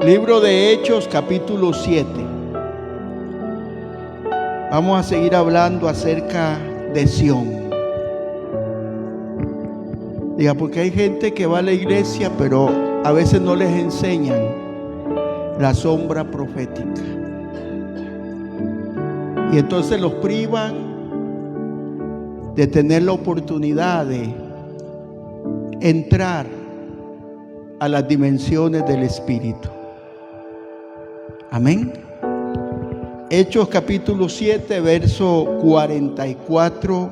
Libro de Hechos, capítulo 7. Vamos a seguir hablando acerca de Sión. Diga, porque hay gente que va a la iglesia, pero a veces no les enseñan la sombra profética. Y entonces los privan de tener la oportunidad de entrar a las dimensiones del Espíritu. Amén. Hechos capítulo 7, verso 44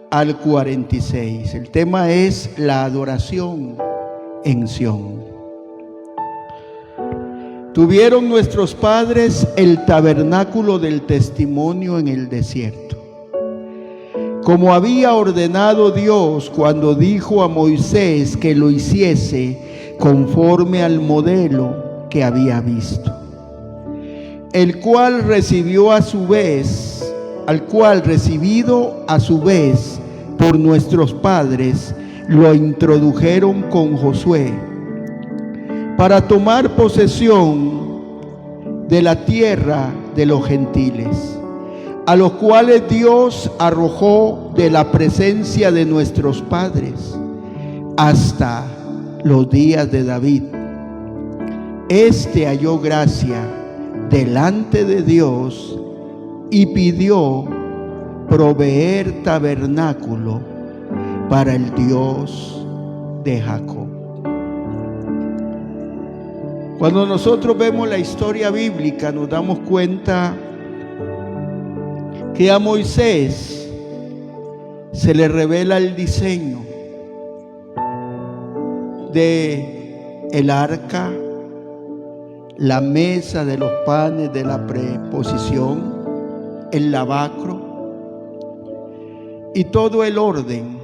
al 46. El tema es la adoración en Sión. Tuvieron nuestros padres el tabernáculo del testimonio en el desierto, como había ordenado Dios cuando dijo a Moisés que lo hiciese conforme al modelo que había visto, el cual recibido a su vez por nuestros padres, lo introdujeron con Josué para tomar posesión de la tierra de los gentiles, a los cuales Dios arrojó de la presencia de nuestros padres hasta los días de David. Este halló gracia delante de Dios y pidió proveer tabernáculo para el Dios de Jacob. Cuando nosotros vemos la historia bíblica, nos damos cuenta que a Moisés se le revela el diseño de el arca, la mesa de los panes de la preposición, el lavacro y todo el orden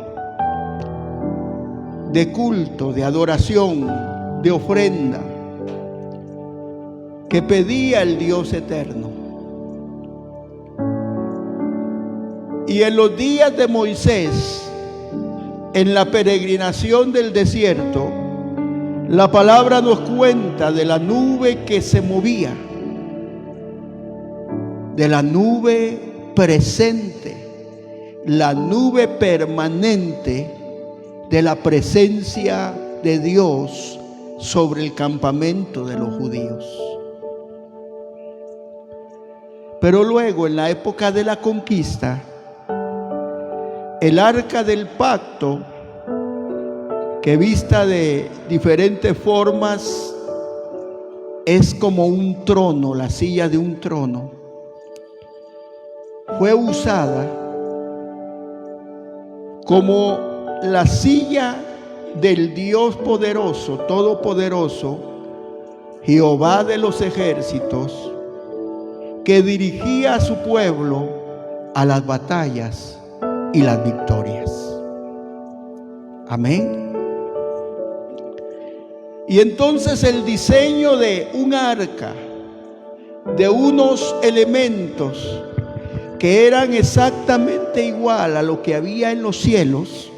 de culto, de adoración, de ofrenda que pedía el Dios eterno. Y en los días de Moisés, en la peregrinación del desierto, la palabra nos cuenta de la nube que se movía, de la nube presente, la nube permanente de la presencia de Dios sobre el campamento de los judíos. Pero luego, en la época de la conquista, el arca del pacto, que vista de diferentes formas es como un trono, la silla de un trono, fue usada como la silla del Dios poderoso, todopoderoso, Jehová de los ejércitos, que dirigía a su pueblo a las batallas y las victorias. Amén. Y entonces el diseño de un arca, de unos elementos que eran exactamente igual a lo que había en los cielos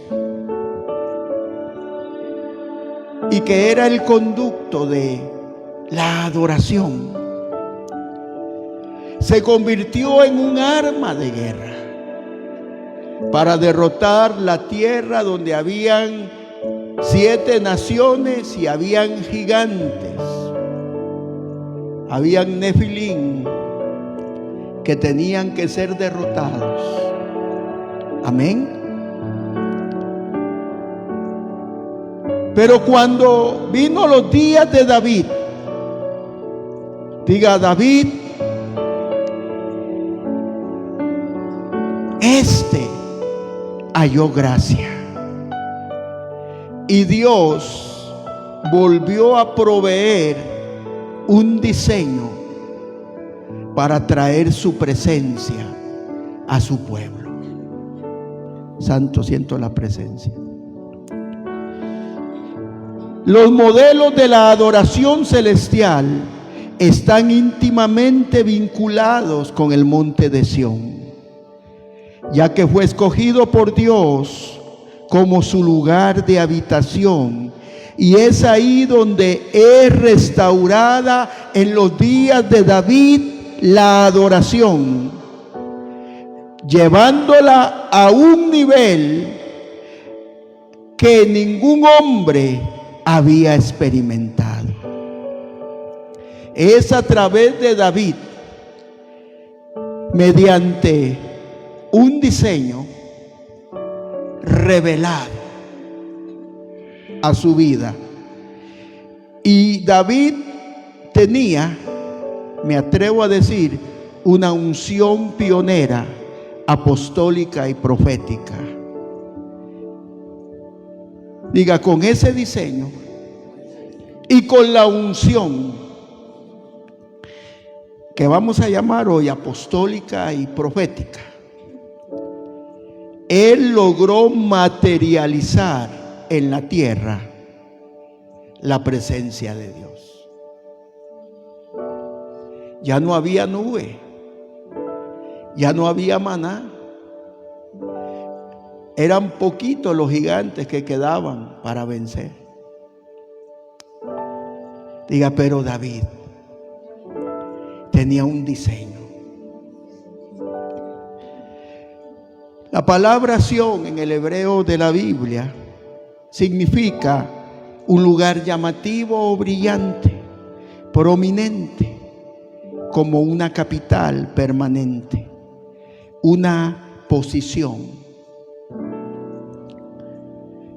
y que era el conducto de la adoración, se convirtió en un arma de guerra para derrotar la tierra donde habían 7 naciones y habían gigantes, habían Nefilim que tenían que ser derrotados. Amén. Pero cuando vino los días de David, diga David, este halló gracia. Y Dios volvió a proveer un diseño para traer su presencia a su pueblo. Santo, siento la presencia. Los modelos de la adoración celestial están íntimamente vinculados con el monte de Sión, ya que fue escogido por Dios como su lugar de habitación Y es ahí donde es restaurada en los días de David la adoración, llevándola a un nivel que ningún hombre había experimentado. Es a través de David, mediante un diseño revelado a su vida. Y David tenía, me atrevo a decir, una unción pionera, apostólica y profética. Diga, con ese diseño y con la unción que vamos a llamar hoy apostólica y profética, él logró materializar en la tierra la presencia de Dios. Ya no había nube, ya no había maná. Eran poquitos los gigantes que quedaban para vencer. Diga, pero David tenía un diseño. La palabra Sión en el hebreo de la Biblia significa un lugar llamativo o brillante, prominente, como una capital permanente, una posición.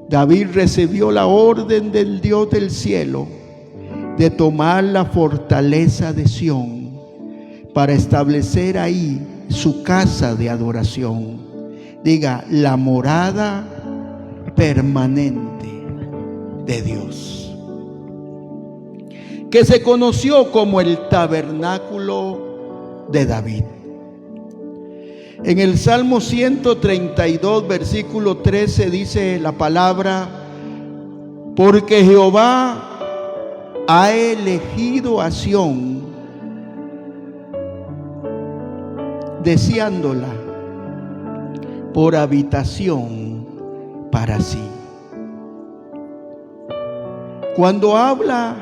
David recibió la orden del Dios del cielo de tomar la fortaleza de Sión para establecer ahí su casa de adoración. Diga, la morada permanente de Dios, que se conoció como el tabernáculo de David. En el Salmo 132, versículo 13 dice la palabra: porque Jehová ha elegido a Sión, deseándola por habitación para sí. Cuando habla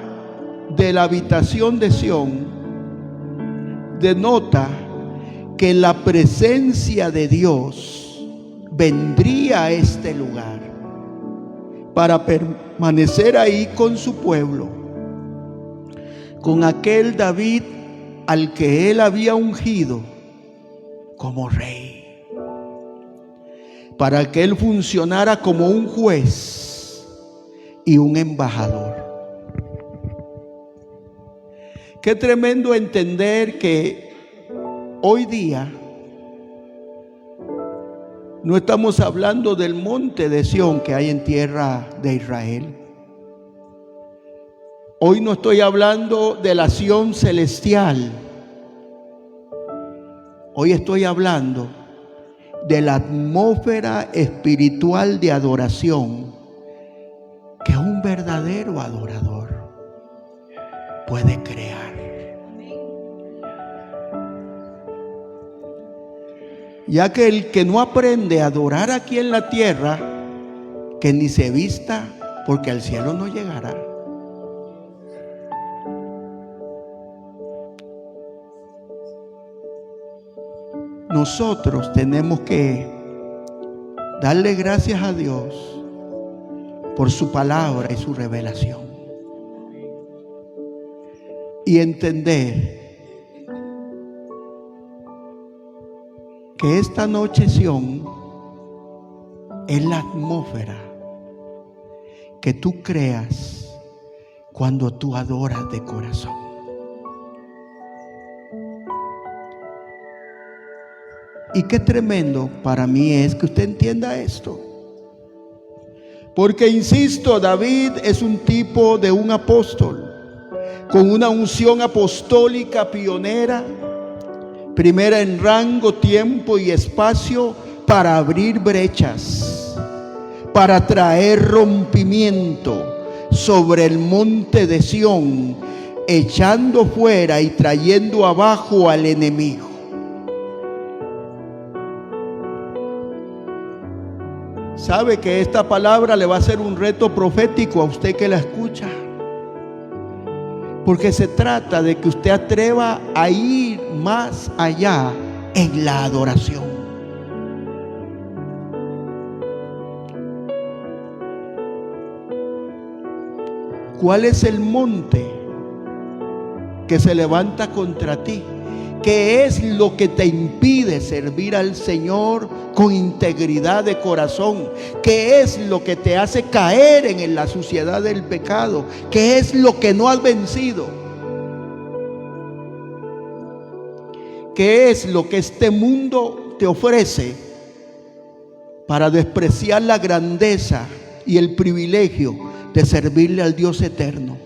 de la habitación de Sión, denota que la presencia de Dios vendría a este lugar para permanecer ahí con su pueblo, con aquel David al que él había ungido como rey, para que él funcionara como un juez y un embajador. Qué tremendo entender que hoy día no estamos hablando del monte de Sión que hay en tierra de Israel. Hoy no estoy hablando de la Sión celestial. Hoy estoy hablando de la atmósfera espiritual de adoración que un verdadero adorador puede crear. Ya que el que no aprende a adorar aquí en la tierra, que ni se vista, porque al cielo no llegará. Nosotros tenemos que darle gracias a Dios por su palabra y su revelación, y entender que esta noche Sión es la atmósfera que tú creas cuando tú adoras de corazón. Y qué tremendo para mí es que usted entienda esto. Porque insisto, David es un tipo de un apóstol, con una unción apostólica pionera, primera en rango, tiempo y espacio, para abrir brechas, para traer rompimiento sobre el monte de Sión, echando fuera y trayendo abajo al enemigo. Sabe que esta palabra le va a ser un reto profético a usted que la escucha. Porque se trata de que usted atreva a ir más allá en la adoración. ¿Cuál es el monte que se levanta contra ti? ¿Qué es lo que te impide servir al Señor con integridad de corazón? ¿Qué es lo que te hace caer en la suciedad del pecado? ¿Qué es lo que no has vencido? ¿Qué es lo que este mundo te ofrece para despreciar la grandeza y el privilegio de servirle al Dios eterno?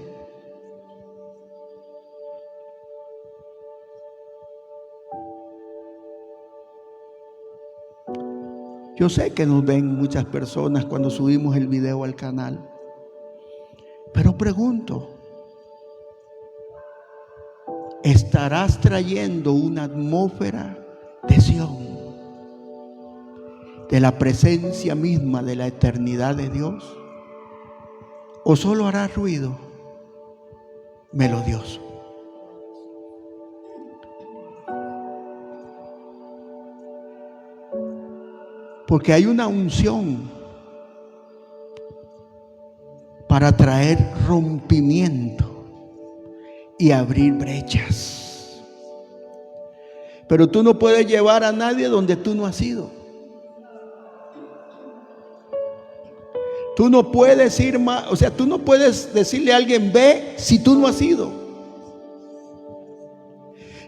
Yo sé que nos ven muchas personas cuando subimos el video al canal, pero pregunto, ¿estarás trayendo una atmósfera de Sión, de la presencia misma de la eternidad de Dios? ¿O solo harás ruido melodioso? Porque hay una unción para traer rompimiento y abrir brechas. Pero tú no puedes llevar a nadie donde tú no has ido. Tú no puedes ir más, o sea, tú no puedes decirle a alguien ve si tú no has ido.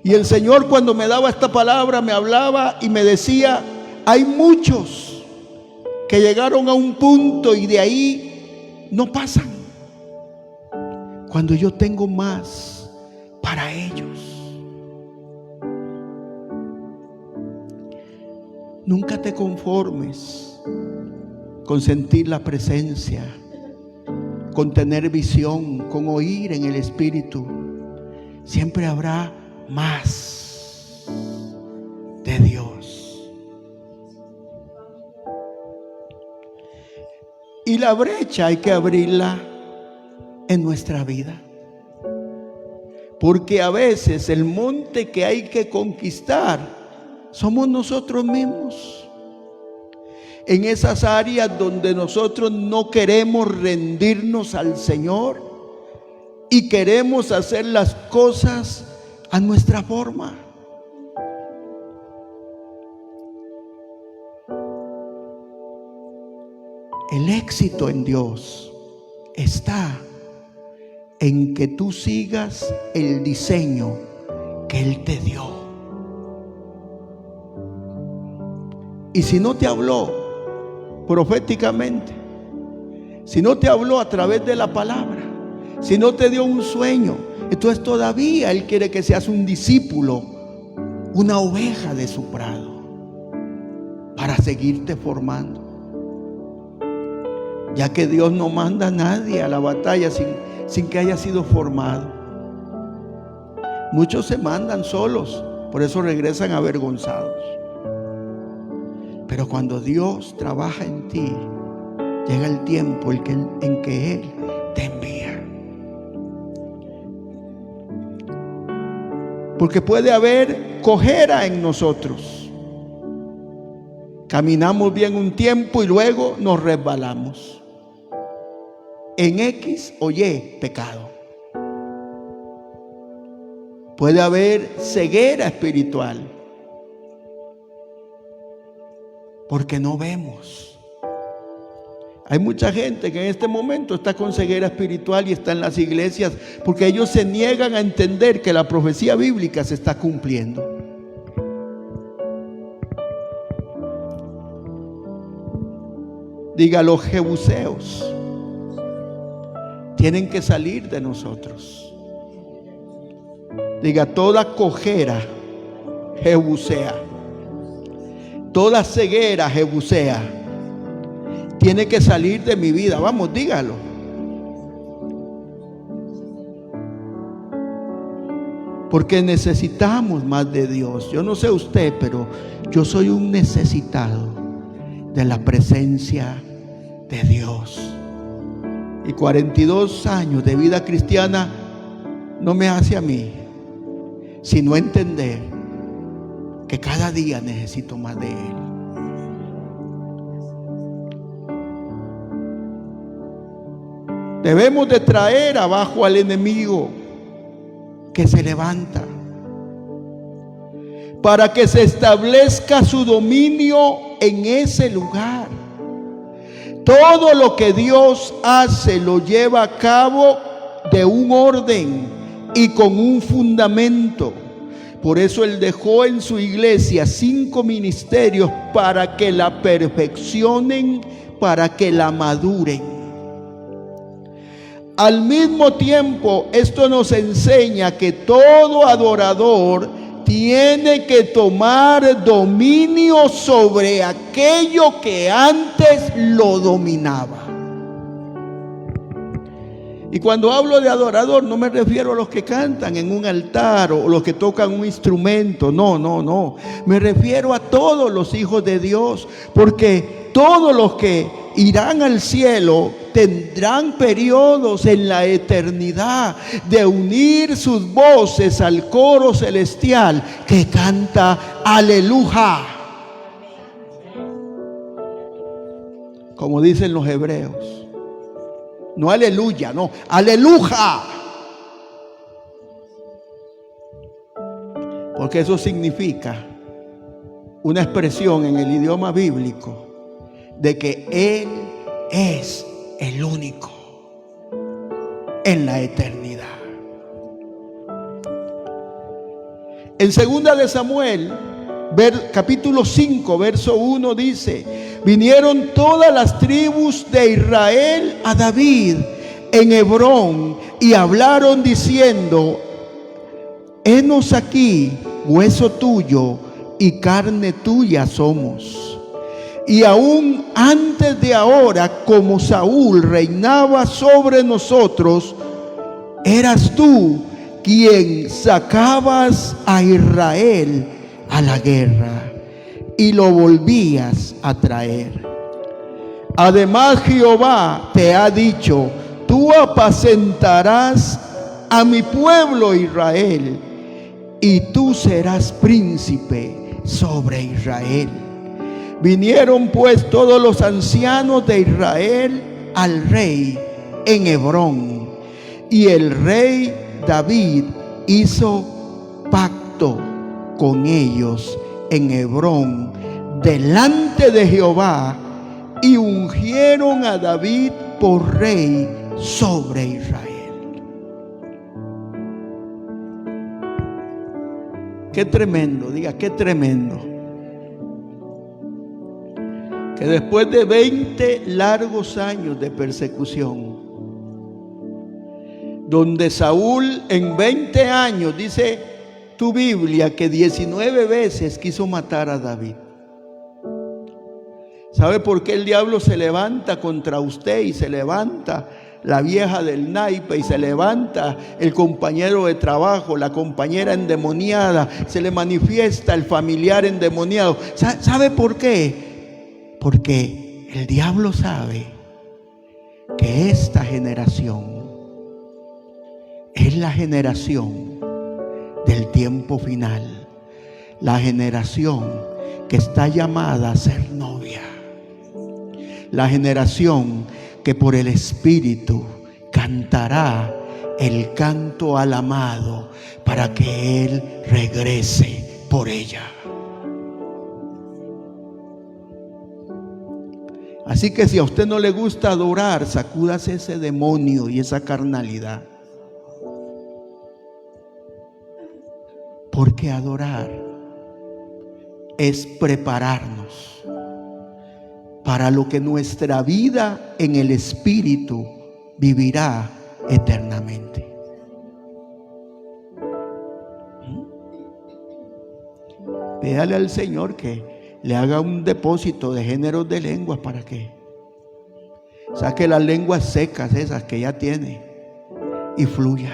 Y el Señor, cuando me daba esta palabra, me hablaba y me decía: hay muchos que llegaron a un punto y de ahí no pasan, cuando yo tengo más para ellos. Nunca te conformes con sentir la presencia, con tener visión, con oír en el Espíritu. Siempre habrá más de Dios. Y la brecha hay que abrirla en nuestra vida. Porque a veces el monte que hay que conquistar somos nosotros mismos. En esas áreas donde nosotros no queremos rendirnos al Señor y queremos hacer las cosas a nuestra forma. El éxito en Dios está en que tú sigas el diseño que Él te dio. Y si no te habló proféticamente, si no te habló a través de la palabra, si no te dio un sueño, entonces todavía Él quiere que seas un discípulo, una oveja de su prado, para seguirte formando. Ya que Dios no manda a nadie a la batalla sin que haya sido formado. Muchos se mandan solos, por eso regresan avergonzados. Pero cuando Dios trabaja en ti, llega el tiempo en que Él te envía. Porque puede haber cojera en nosotros. Caminamos bien un tiempo y luego nos resbalamos en X o Y pecado. Puede haber ceguera espiritual, porque no vemos. Hay mucha gente que en este momento está con ceguera espiritual y está en las iglesias porque ellos se niegan a entender que la profecía bíblica se está cumpliendo. Diga, los jebuseos tienen que salir de nosotros. Diga, toda cojera jebusea, toda ceguera jebusea tiene que salir de mi vida. Vamos, dígalo. Porque necesitamos más de Dios. Yo no sé usted, pero yo soy un necesitado de la presencia de Dios. Y 42 años de vida cristiana no me hace a mí sino entender que cada día necesito más de Él. Debemos de traer abajo al enemigo que se levanta para que se establezca su dominio en ese lugar. Todo lo que Dios hace lo lleva a cabo de un orden y con un fundamento. Por eso Él dejó en su iglesia 5 ministerios para que la perfeccionen, para que la maduren. Al mismo tiempo, esto nos enseña que todo adorador tiene que tomar dominio sobre aquello que antes lo dominaba. Y cuando hablo de adorador, no me refiero a los que cantan en un altar o los que tocan un instrumento. No. Me refiero a todos los hijos de Dios, porque todos los que irán al cielo tendrán periodos en la eternidad de unir sus voces al coro celestial que canta aleluya, como dicen los hebreos. No aleluya, no, aleluya. Porque eso significa una expresión en el idioma bíblico de que Él es el único en la eternidad. En 2 de Samuel, capítulo 5, verso 1 dice: vinieron todas las tribus de Israel a David en Hebrón y hablaron diciendo: henos aquí, hueso tuyo y carne tuya somos. Y aún antes de ahora, como Saúl reinaba sobre nosotros, eras tú quien sacabas a Israel a la guerra y lo volvías a traer. Además, Jehová te ha dicho: tú apacentarás a mi pueblo Israel, y tú serás príncipe sobre Israel. Vinieron pues todos los ancianos de Israel al rey en Hebrón, y el rey David hizo pacto con ellos en Hebrón delante de Jehová, y ungieron a David por rey sobre Israel. Qué tremendo, diga, qué tremendo. Que después de 20 largos años de persecución, donde Saúl en 20 años, dice tu Biblia, que 19 veces quiso matar a David. ¿Sabe por qué el diablo se levanta contra usted y se levanta la vieja del naipe y se levanta el compañero de trabajo, la compañera endemoniada, se le manifiesta el familiar endemoniado? ¿Sabe por qué? Porque el diablo sabe que esta generación es la generación del tiempo final, la generación que está llamada a ser novia, la generación que por el Espíritu cantará el canto al amado para que Él regrese por ella. Así que si a usted no le gusta adorar, sacúdase ese demonio y esa carnalidad. Porque adorar es prepararnos para lo que nuestra vida en el Espíritu vivirá eternamente. Pídale al Señor que le haga un depósito de géneros de lenguas para que saque las lenguas secas esas que ya tiene y fluya.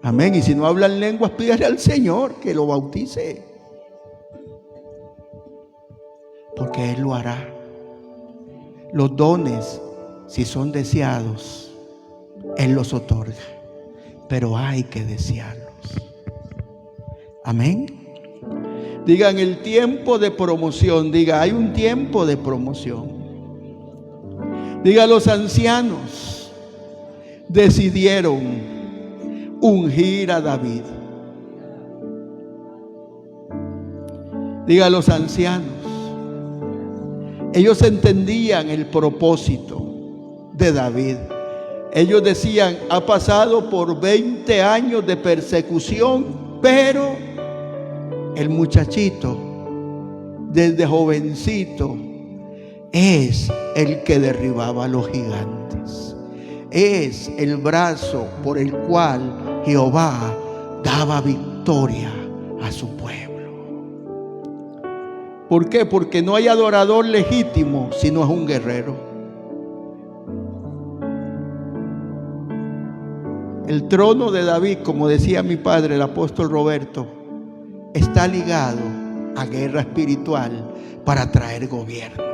Amén. Y si no hablan lenguas, pídale al Señor que lo bautice. porque Él lo hará. Los dones, si son deseados, Él los otorga, pero hay que desearlos. Amén. Digan el tiempo de promoción. Diga, hay un tiempo de promoción. Diga, los ancianos decidieron ungir a David. Diga, los ancianos. Ellos entendían el propósito de David. Ellos decían, ha pasado por 20 años de persecución, pero el muchachito, desde jovencito, es el que derribaba a los gigantes. Es el brazo por el cual Jehová daba victoria a su pueblo. ¿Por qué? Porque no hay adorador legítimo si no es un guerrero. El trono de David, como decía mi padre, el apóstol Roberto, está ligado a guerra espiritual para traer gobierno.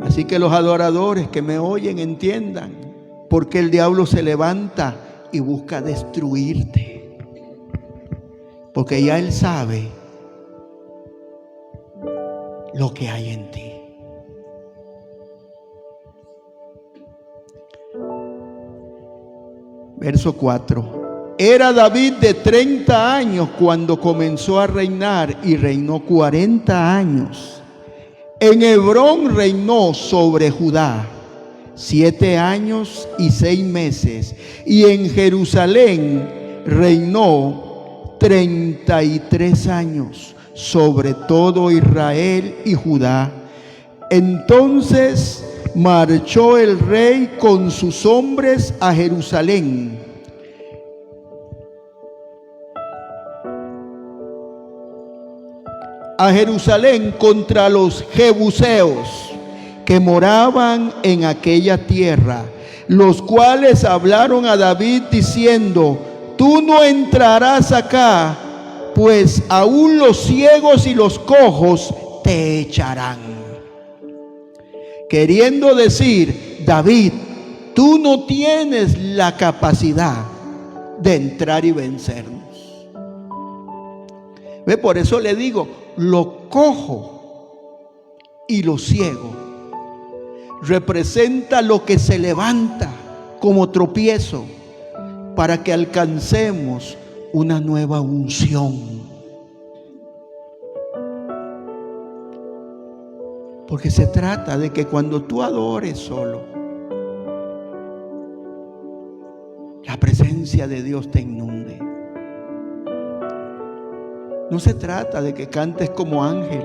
Así que los adoradores que me oyen entiendan por qué el diablo se levanta y busca destruirte. Porque ya él sabe lo que hay en ti. Verso 4. Era David de 30 años cuando comenzó a reinar y reinó 40 años. En Hebrón reinó sobre Judá 7 años y 6 meses. Y en Jerusalén reinó 33 años sobre todo Israel y Judá. Entonces marchó el rey con sus hombres a Jerusalén. A Jerusalén contra los jebuseos que moraban en aquella tierra, los cuales hablaron a David diciendo: tú no entrarás acá, pues aún los ciegos y los cojos te echarán. Queriendo decir, David, tú no tienes la capacidad de entrar y vencernos. ¿Ve? Por eso le digo, lo cojo y lo ciego representa lo que se levanta como tropiezo para que alcancemos una nueva unción. Porque se trata de que cuando tú adores solo, la presencia de Dios te inunde. No se trata de que cantes como ángel.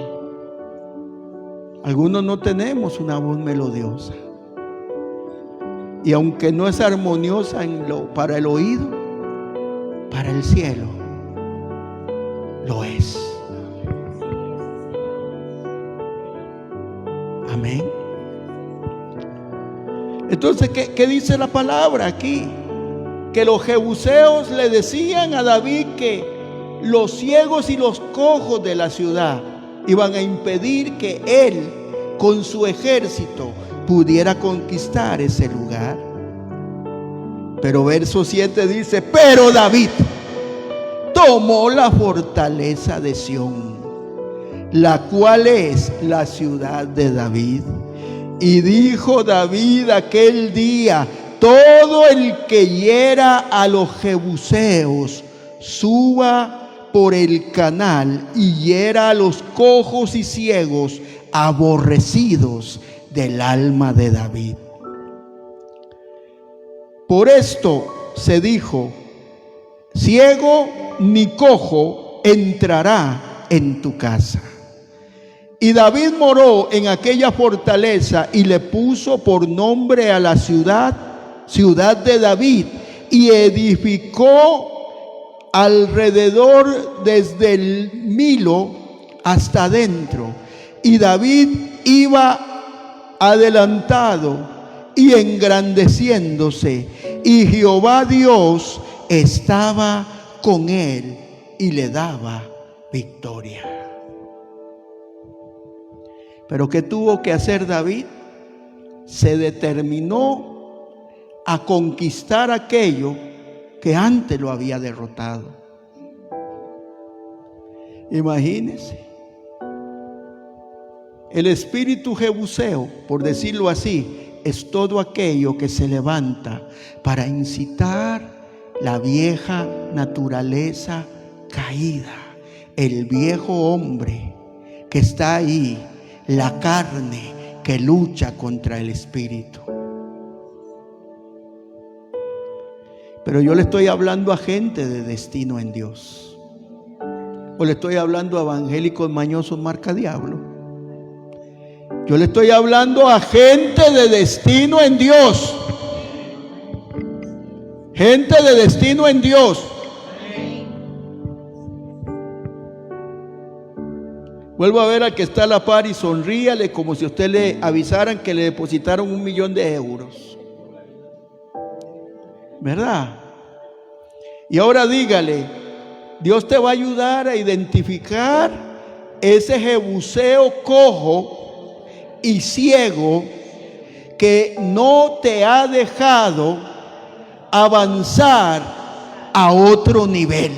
Algunos no tenemos una voz melodiosa. Y aunque no es armoniosa para el oído, para el cielo lo es. Amén. Entonces, ¿qué dice la palabra aquí? Que los jebuseos le decían a David que los ciegos y los cojos de la ciudad iban a impedir que él con su ejército pudiera conquistar ese lugar. Pero verso 7 dice: pero David tomó la fortaleza de Sión, la cual es la ciudad de David. Y dijo David aquel día: todo el que hiera a los jebuseos, suba por el canal y hiera a los cojos y ciegos, aborrecidos del alma de David. Por esto se dijo: ciego ni cojo entrará en tu casa. Y David moró en aquella fortaleza y le puso por nombre a la ciudad, ciudad de David, y edificó alrededor desde el Milo hasta adentro. Y David iba adelantado y engrandeciéndose, y Jehová Dios estaba con él y le daba victoria. Pero ¿qué tuvo que hacer David? Se determinó a conquistar aquello que antes lo había derrotado. Imagínense. El espíritu jebuseo, por decirlo así, es todo aquello que se levanta para incitar la vieja naturaleza caída, el viejo hombre que está ahí, la carne que lucha contra el espíritu. Pero yo le estoy hablando a gente de destino en Dios, o le estoy hablando a evangélicos mañosos marca diablo. Yo le estoy hablando a gente de destino en Dios. Gente de destino en Dios. Vuelvo a ver al que está a la par y sonríale como si usted le avisaran que le depositaron 1.000.000 de euros. ¿Verdad? Y ahora dígale, Dios te va a ayudar a identificar ese jebuseo cojo y ciego que no te ha dejado avanzar a otro nivel.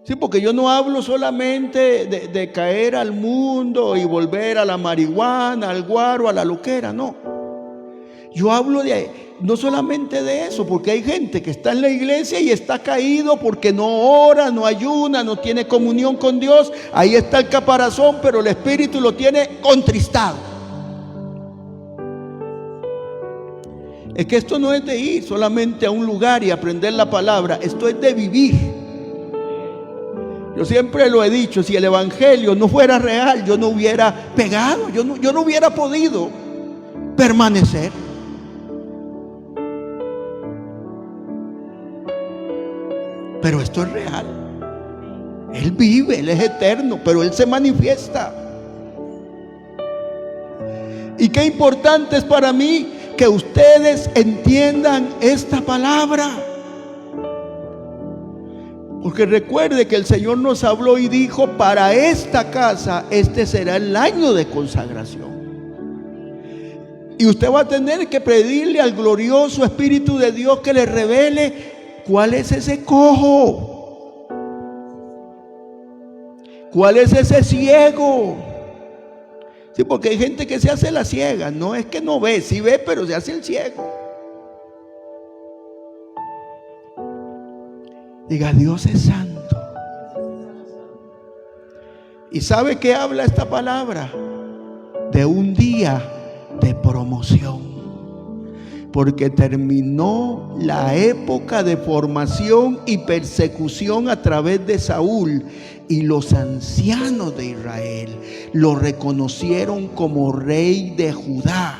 Sí, porque yo no hablo solamente de caer al mundo y volver a la marihuana, al guaro, a la loquera, no. Yo hablo no solamente de eso, porque hay gente que está en la iglesia y está caído porque no ora, no ayuna, no tiene comunión con Dios. Ahí está el caparazón, pero el espíritu lo tiene contristado. Es que esto no es de ir solamente a un lugar y aprender la palabra, esto es de vivir. Yo siempre lo he dicho, si el evangelio no fuera real, yo no hubiera pegado, yo no hubiera podido permanecer. Pero esto es real. Él vive, Él es eterno, pero Él se manifiesta. Y qué importante es para mí que ustedes entiendan esta palabra. Porque recuerde que el Señor nos habló y dijo, para esta casa, este será el año de consagración. Y usted va a tener que pedirle al glorioso Espíritu de Dios que le revele cuál es ese cojo, cuál es ese ciego. Sí, porque hay gente que se hace la ciega, no es que no ve, sí ve, pero se hace el ciego. Diga, Dios es santo. ¿Y sabe qué habla esta palabra? De un día de promoción. Porque terminó la época de formación y persecución a través de Saúl, y los ancianos de Israel lo reconocieron como rey de Judá.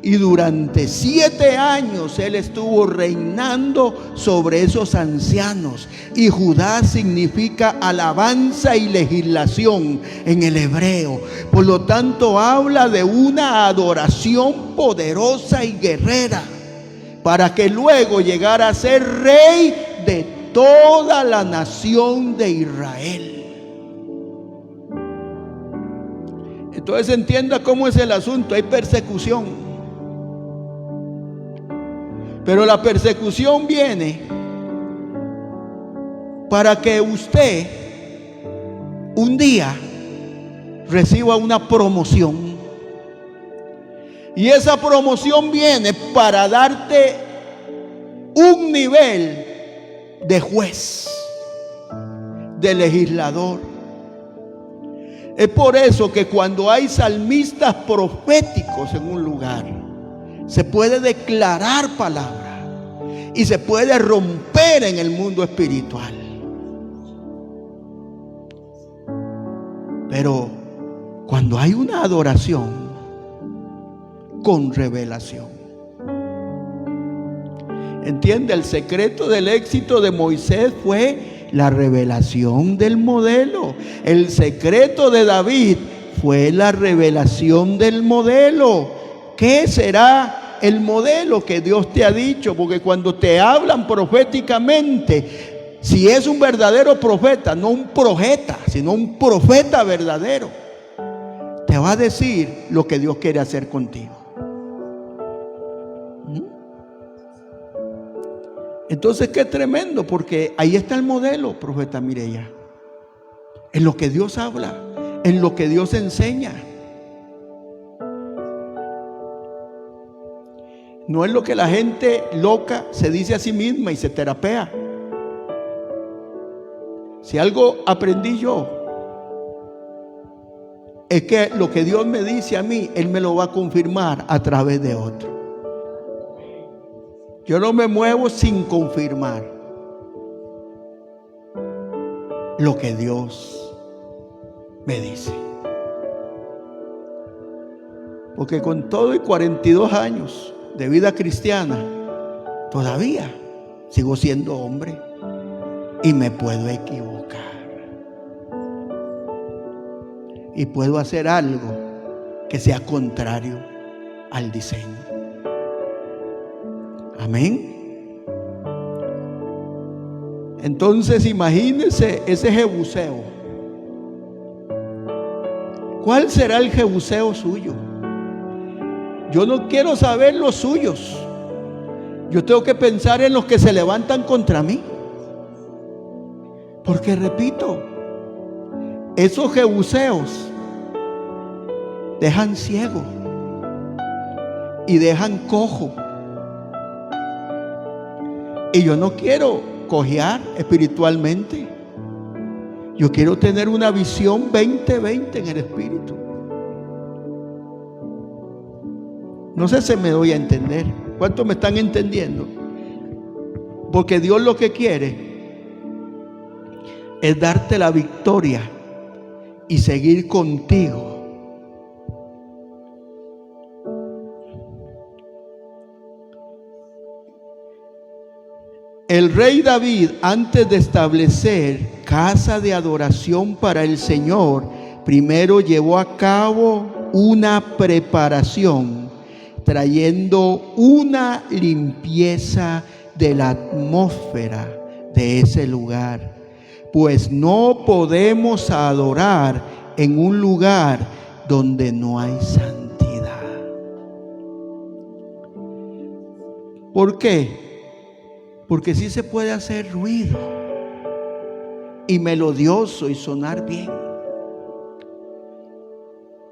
Y durante 7 años él estuvo reinando sobre esos ancianos. Y Judá significa alabanza y legislación en el hebreo. Por lo tanto, habla de una adoración poderosa y guerrera, para que luego llegara a ser rey de toda la nación de Israel. Entonces entienda cómo es el asunto. Hay persecución. Pero la persecución viene para que usted un día reciba una promoción. Y esa promoción viene para darte un nivel de juez, de legislador. Es por eso que cuando hay salmistas proféticos en un lugar, se puede declarar palabra y se puede romper en el mundo espiritual. Pero cuando hay una adoración con revelación, ¿entiende? El secreto del éxito de Moisés fue la revelación del modelo. El secreto de David fue la revelación del modelo. ¿Qué será el modelo que Dios te ha dicho? Porque cuando te hablan proféticamente, si es un verdadero profeta, no un projeta, sino un profeta verdadero, te va a decir lo que Dios quiere hacer contigo. Entonces, qué tremendo, porque ahí está el modelo, profeta Mireya. En lo que Dios habla, en lo que Dios enseña. No es lo que la gente loca se dice a sí misma y se terapea. Si algo aprendí yo, es que lo que Dios me dice a mí, Él me lo va a confirmar a través de otro. Yo no me muevo sin confirmar lo que Dios me dice. Porque con todo y 42 años de vida cristiana, todavía sigo siendo hombre y me puedo equivocar. Y puedo hacer algo que sea contrario al diseño. Amén. Entonces imagínense ese Jebuseo. ¿Cuál será el Jebuseo suyo? Yo no quiero saber los suyos. Yo tengo que pensar en los que se levantan contra mí. Porque repito, esos jebuseos dejan ciego y dejan cojo. Y yo no quiero cojear espiritualmente. Yo quiero tener una visión 20/20 en el espíritu. No sé si me doy a entender. ¿Cuántos me están entendiendo? Porque Dios lo que quiere es darte la victoria y seguir contigo. El rey David, antes de establecer casa de adoración para el Señor, primero llevó a cabo una preparación, trayendo una limpieza de la atmósfera de ese lugar. Pues no podemos adorar en un lugar donde no hay santidad. ¿Por qué? Porque sí se puede hacer ruido y melodioso y sonar bien.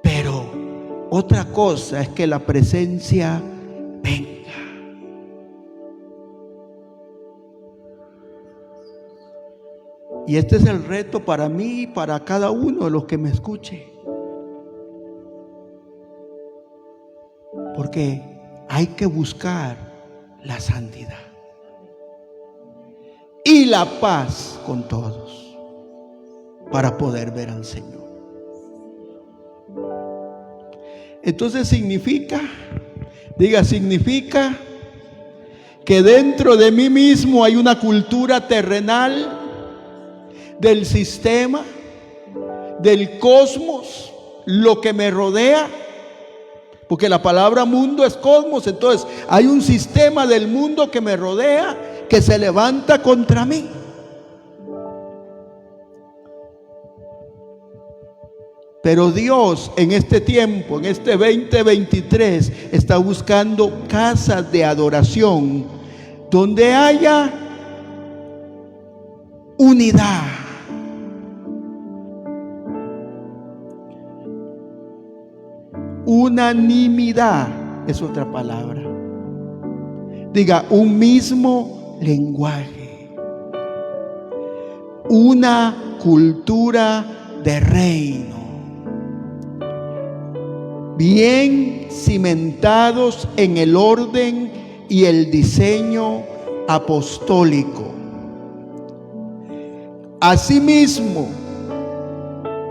Pero otra cosa es que la presencia venga. Y este es el reto para mí y para cada uno de los que me escuche. Porque hay que buscar la santidad y la paz con todos para poder ver al Señor. Entonces significa que dentro de mí mismo hay una cultura terrenal del sistema, del cosmos, lo que me rodea, porque la palabra mundo es cosmos. Entonces hay un sistema del mundo que me rodea, que se levanta contra mí. Pero Dios en este tiempo, en este 2023, está buscando casas de adoración donde haya unidad. Unanimidad es otra palabra. Diga, un mismo lenguaje, una cultura de reino, bien cimentados en el orden y el diseño apostólico. Asimismo,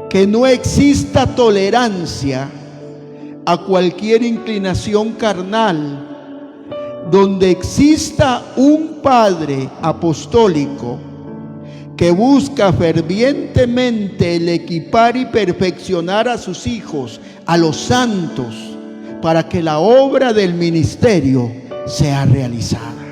que no exista tolerancia a cualquier inclinación carnal, donde exista un padre apostólico que busca fervientemente el equipar y perfeccionar a sus hijos, a los santos, para que la obra del ministerio sea realizada.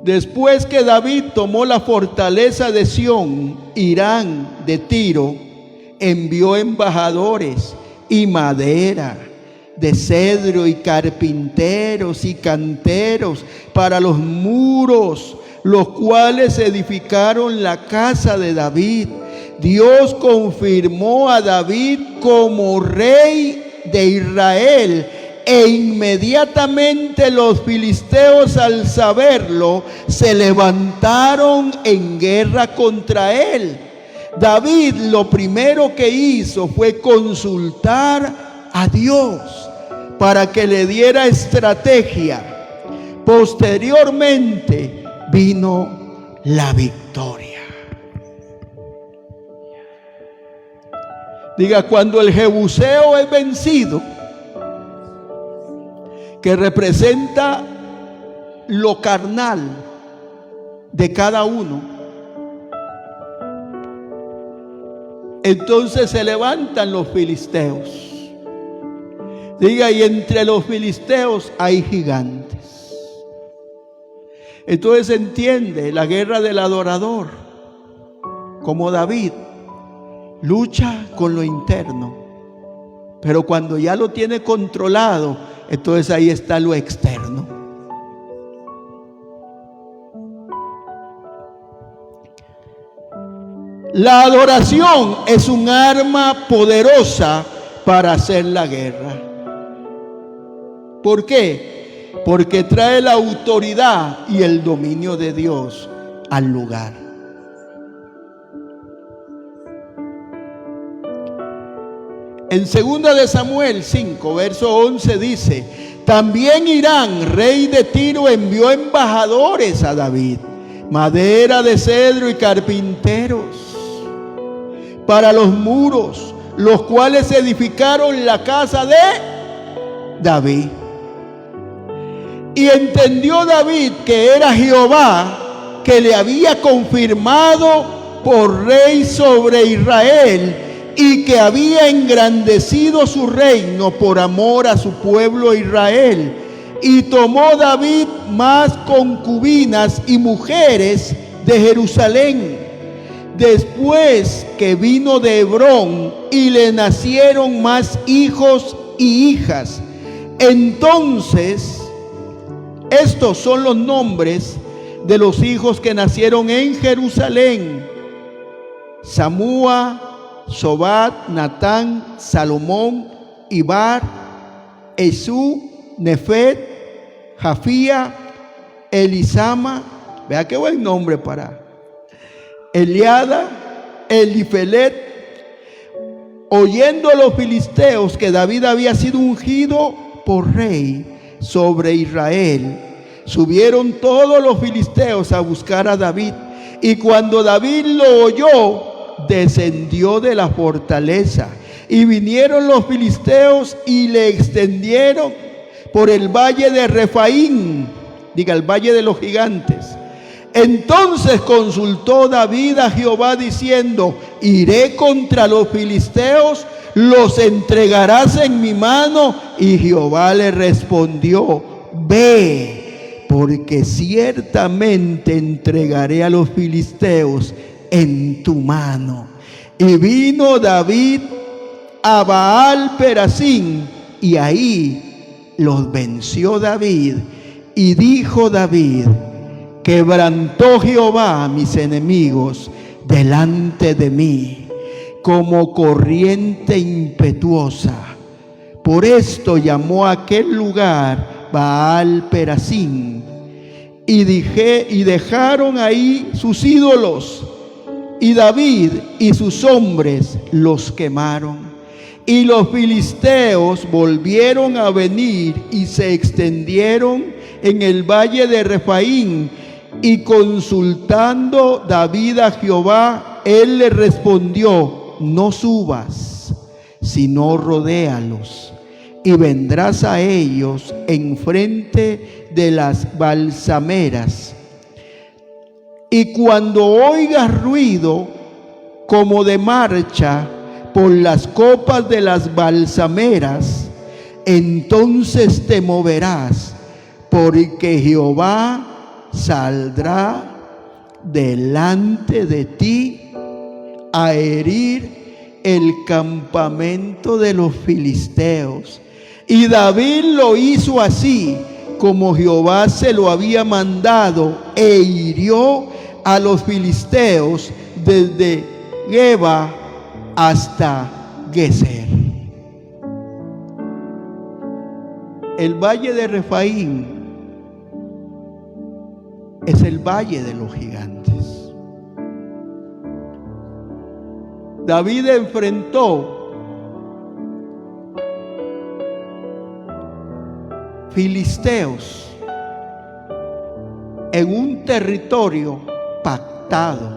Después que David tomó la fortaleza de Sión, Hirán de Tiro envió embajadores y madera de cedro y carpinteros y canteros para los muros, los cuales edificaron la casa de David. Dios confirmó a David como rey de Israel, e inmediatamente los filisteos, al saberlo, se levantaron en guerra contra él. David lo primero que hizo fue consultar a Dios para que le diera estrategia. Posteriormente vino la victoria. Diga, cuando el jebuseo es vencido, que representa lo carnal de cada uno, entonces se levantan los filisteos. Diga, y entre los filisteos hay gigantes. Entonces se entiende la guerra del adorador, como David lucha con lo interno, pero cuando ya lo tiene controlado, entonces ahí está lo externo. La adoración es un arma poderosa para hacer la guerra. ¿Por qué? Porque trae la autoridad y el dominio de Dios al lugar. En 2 de Samuel 5, verso 11 dice: también Hirán, rey de Tiro, envió embajadores a David, madera de cedro y carpinteros para los muros, los cuales edificaron la casa de David. Y entendió David que era Jehová que le había confirmado por rey sobre Israel, y que había engrandecido su reino por amor a su pueblo Israel. Y tomó David más concubinas y mujeres de Jerusalén, después que vino de Hebrón, y le nacieron más hijos y hijas. Entonces, estos son los nombres de los hijos que nacieron en Jerusalén: Samúa, Sobat, Natán, Salomón, Ibar, Esú, Nefet, Jafía, Elisama. Vea qué buen nombre para Eliada, Elifelet. Oyendo a los filisteos que David había sido ungido por rey sobre Israel, subieron todos los filisteos a buscar a David. Y cuando David lo oyó, descendió de la fortaleza, y vinieron los filisteos y le extendieron por el valle de Refaín, diga, el valle de los gigantes. Entonces consultó David a Jehová diciendo: iré contra los filisteos, los entregarás en mi mano. Y Jehová le respondió: ve, porque ciertamente entregaré a los filisteos en tu mano. Y vino David a Baal Perasín, y ahí los venció David. Y dijo David: quebrantó Jehová a mis enemigos delante de mí, como corriente impetuosa. Por esto llamó a aquel lugar Baal Perasín. Y dejaron ahí sus ídolos, y David y sus hombres los quemaron. Y los filisteos volvieron a venir y se extendieron en el valle de Refaín. Y consultando David a Jehová, él le respondió: no subas, sino rodéalos, y vendrás a ellos enfrente de las balsameras. Y cuando oigas ruido como de marcha por las copas de las balsameras, entonces te moverás, porque Jehová saldrá delante de ti a herir el campamento de los filisteos. Y David lo hizo así como Jehová se lo había mandado, e hirió a los filisteos desde Geba hasta Geser. El valle de Refaín es el valle de los gigantes. David enfrentó filisteos en un territorio pactado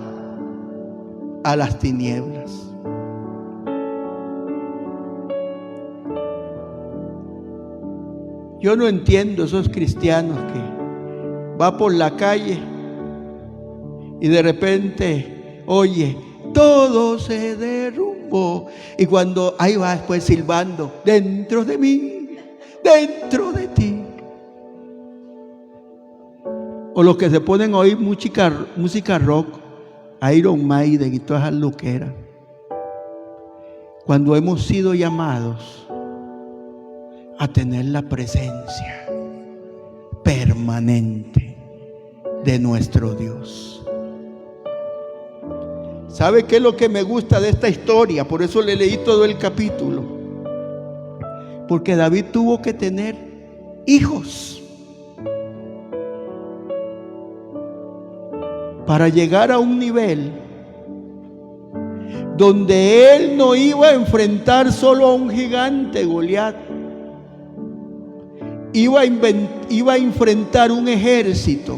a las tinieblas. Yo no entiendo esos cristianos que va por la calle y de repente oye, todo se derrumbó, y cuando ahí va después silbando, dentro de mí, dentro de ti. O los que se ponen a oír música rock, Iron Maiden y todas esas loqueras, cuando hemos sido llamados a tener la presencia permanente de nuestro Dios. ¿Sabe qué es lo que me gusta de esta historia? Por eso le leí todo el capítulo. Porque David tuvo que tener hijos para llegar a un nivel donde él no iba a enfrentar solo a un gigante, Goliat. Iba a enfrentar un ejército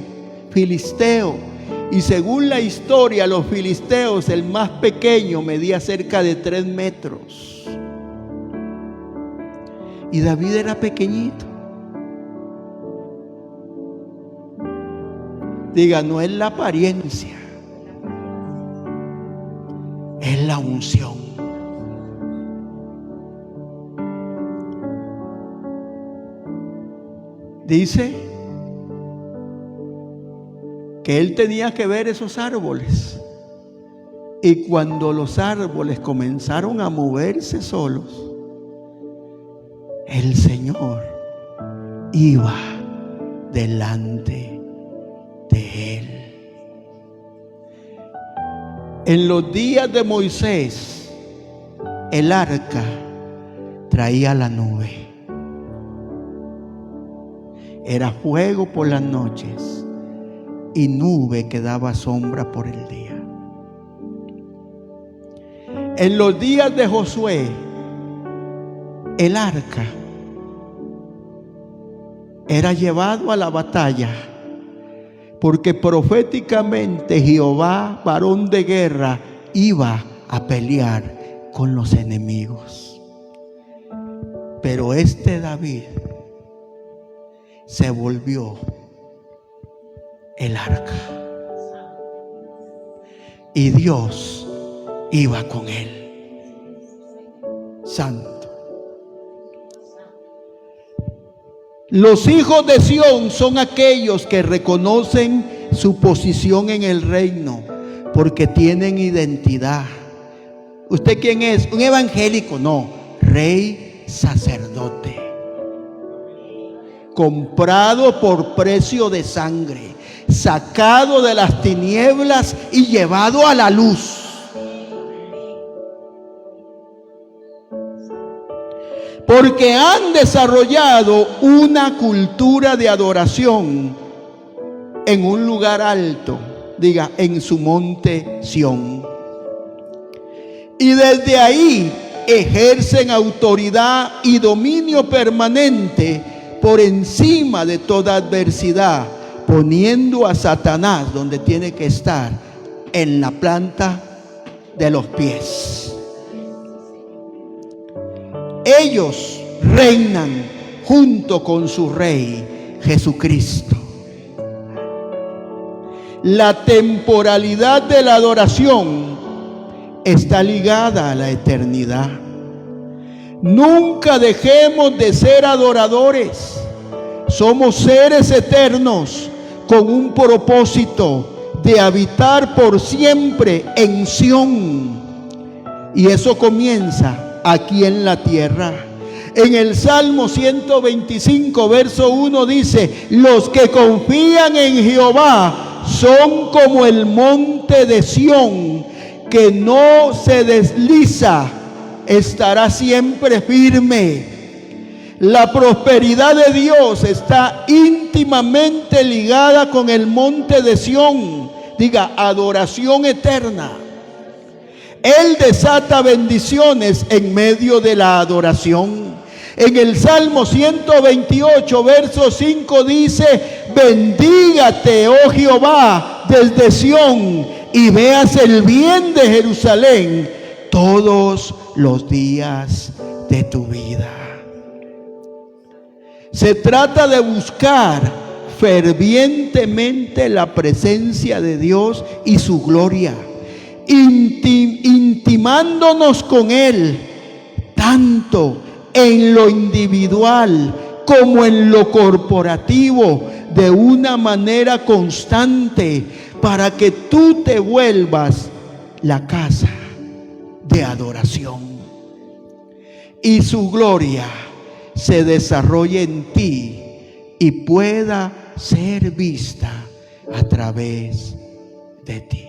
filisteo, y según la historia, los filisteos, el más pequeño medía cerca de 3 metros, y David era pequeñito. Diga, no es la apariencia, es la unción. Dice que él tenía que ver esos árboles, y cuando los árboles comenzaron a moverse solos, el Señor iba delante de él. En los días de Moisés, el arca traía la nube. Era fuego por las noches y nube que daba sombra por el día. En los días de Josué, el arca era llevado a la batalla, porque proféticamente Jehová, varón de guerra, iba a pelear con los enemigos. Pero este David se volvió el arca, y Dios iba con él. Santo. Los hijos de Sión son aquellos que reconocen su posición en el reino, porque tienen identidad. ¿Usted quién es? ¿Un evangélico? No, rey sacerdote, comprado por precio de sangre, sacado de las tinieblas y llevado a la luz. Porque han desarrollado una cultura de adoración en un lugar alto, diga, en su monte Sión. Y desde ahí ejercen autoridad y dominio permanente por encima de toda adversidad, poniendo a Satanás donde tiene que estar, en la planta de los pies. Ellos reinan junto con su Rey Jesucristo. La temporalidad de la adoración está ligada a la eternidad. Nunca dejemos de ser adoradores. Somos seres eternos, con un propósito de habitar por siempre en Sión. Y eso comienza aquí en la tierra. En el Salmo 125, verso 1 dice: los que confían en Jehová son como el monte de Sión, que no se desliza, estará siempre firme. La prosperidad de Dios está íntimamente ligada con el monte de Sión. Diga, adoración eterna. Él desata bendiciones en medio de la adoración. En el Salmo 128, verso 5 dice: bendígate, oh Jehová, desde Sión, y veas el bien de Jerusalén todos los días de tu vida. Se trata de buscar fervientemente la presencia de Dios y su gloria, intimándonos con Él, tanto en lo individual como en lo corporativo, de una manera constante, para que tú te vuelvas la casa de adoración y su gloria se desarrolle en ti y pueda ser vista a través de ti.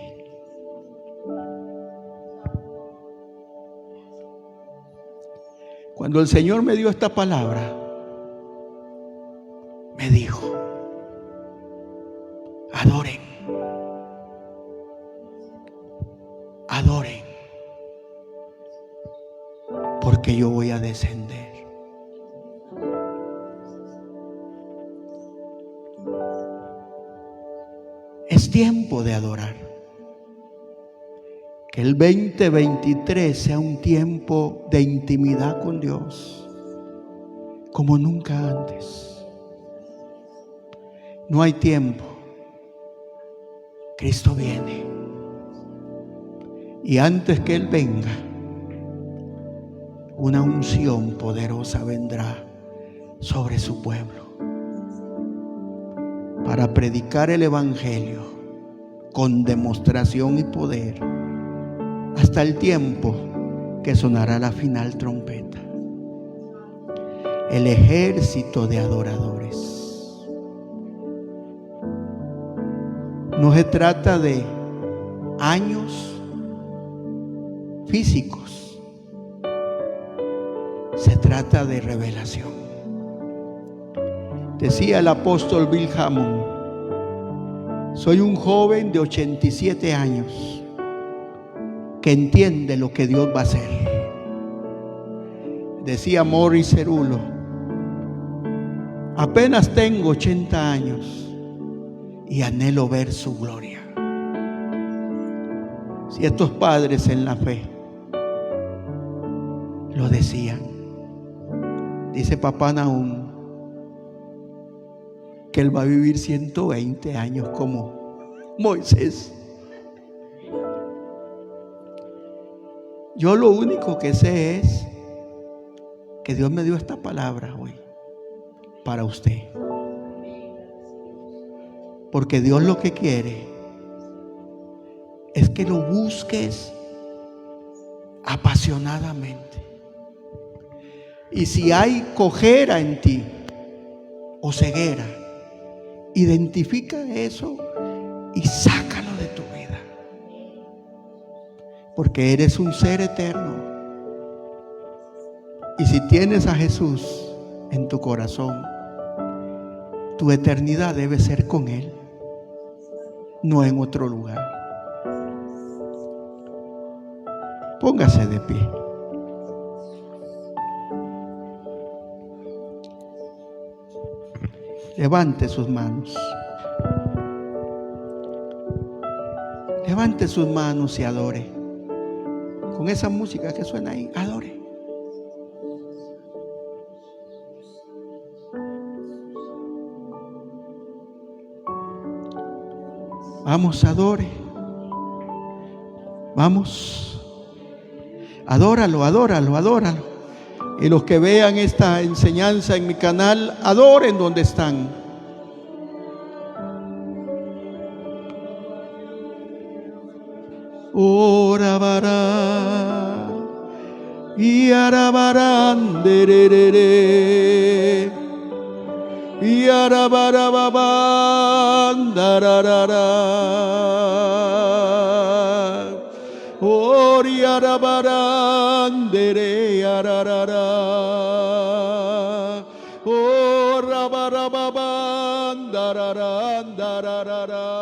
Cuando el Señor me dio esta palabra, me dijo: adoren, adoren, porque yo voy a descender. Es tiempo de adorar. Que el 2023 sea un tiempo de intimidad con Dios como nunca antes. No hay tiempo. Cristo viene. Y antes que Él venga, una unción poderosa vendrá sobre su pueblo para predicar el evangelio con demostración y poder hasta el tiempo que sonará la final trompeta. El ejército de adoradores. No se trata de años físicos, se trata de revelación. Decía el apóstol Bill Hammond: soy un joven de 87 años que entiende lo que Dios va a hacer. Decía Morris Cerulo: apenas tengo 80 años y anhelo ver su gloria. Si estos padres en la fe lo decían, dice papá Nahum que él va a vivir 120 años como Moisés. Yo lo único que sé es que Dios me dio esta palabra hoy para usted, porque Dios lo que quiere es que lo busques apasionadamente. Y si hay cojera en ti o ceguera, identifica eso y sácalo de tu vida, porque eres un ser eterno. Y si tienes a Jesús en tu corazón, tu eternidad debe ser con Él, no en otro lugar. Póngase de pie. Levante sus manos. Levante sus manos y adore. Con esa música que suena ahí, adore. Vamos, adore. Vamos. Adóralo, adóralo, adóralo. Y los que vean esta enseñanza en mi canal, adoren donde están. ora bara, y arabarán dererere, y arabarababan dararara, ori arabarán dere ararara, ora barababan dararán dararara.